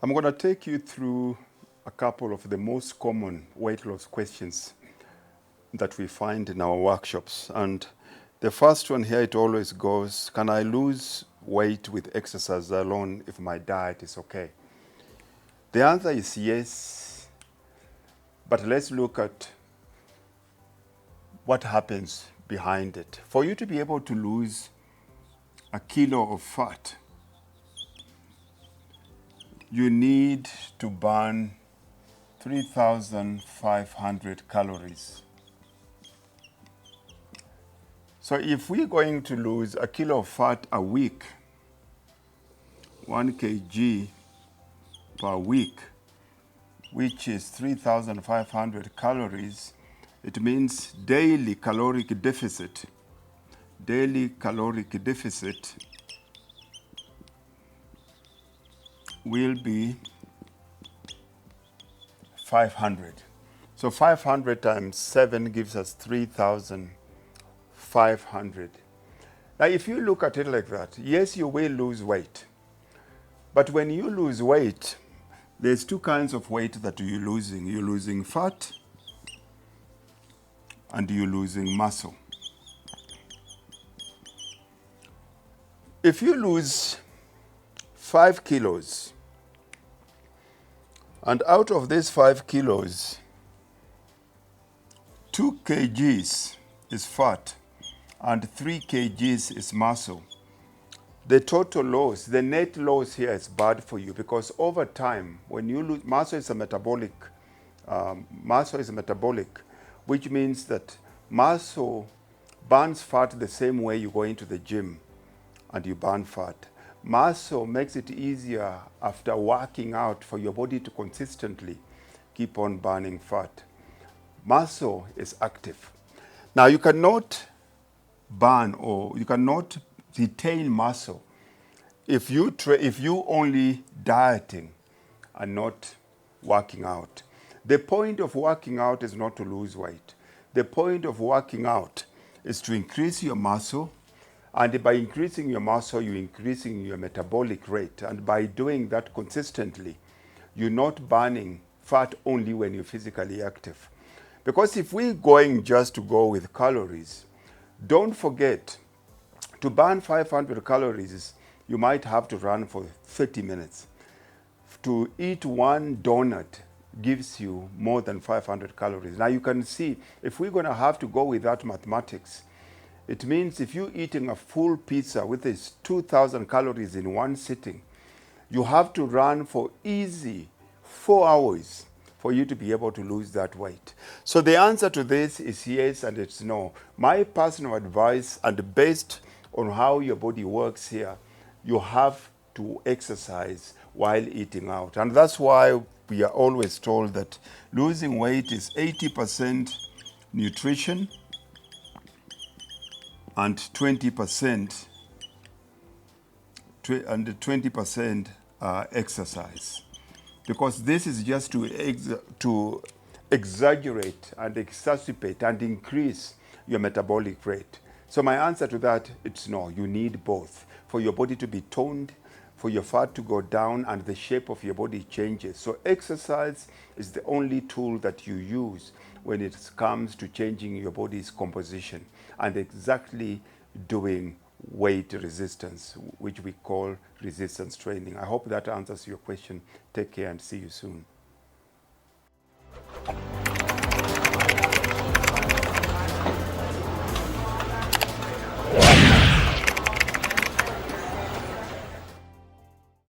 I'm going to take you through a couple of the most common weight loss questions that we find in our workshops. And the first one here, it always goes, can I lose weight with exercise alone if my diet is okay? The answer is yes, but let's look at what happens behind it. For you to be able to lose a kilo of fat, you need to burn 3,500 calories. So if we're going to lose a kilo of fat a week, 1 kg per week, which is 3,500 calories, it means daily caloric deficit will be 500. So 500 times 7 gives us 3,500. Now, if you look at it like that, yes, you will lose weight. But when you lose weight, there's two kinds of weight that you're losing. You're losing fat and you're losing muscle. If you lose 5 kilos, and out of these 5 kilos, 2 kgs is fat and 3 kgs is muscle, the total loss, the net loss here is bad for you, because over time, when you lose, muscle is metabolic, which means that muscle burns fat the same way you go into the gym and you burn fat. Muscle makes it easier after working out for your body to consistently keep on burning fat. Muscle is active. Now, you cannot burn or you cannot retain muscle if you only dieting and not working out. The point of working out is not to lose weight. The point of working out is to increase your muscle, and by increasing your muscle, you're increasing your metabolic rate. And by doing that consistently, you're not burning fat only when you're physically active. Because if we're going just to go with calories, don't forget, to burn 500 calories, you might have to run for 30 minutes. To eat one donut gives you more than 500 calories. Now you can see, if we're going to have to go with that mathematics, it means if you're eating a full pizza with its 2,000 calories in one sitting, you have to run for easy 4 hours for you to be able to lose that weight. So the answer to this is yes and it's no. My personal advice, and based on how your body works here, you have to exercise while eating out. And that's why we are always told that losing weight is 80% nutrition and 20% exercise. Because this is just to exaggerate and exacerbate and increase your metabolic rate. So my answer to that, it's no. You need both. For your body to be toned, for your fat to go down, and the shape of your body changes. So exercise is the only tool that you use when it comes to changing your body's composition and exactly doing weight resistance, which we call resistance training. I hope that answers your question. Take care and see you soon.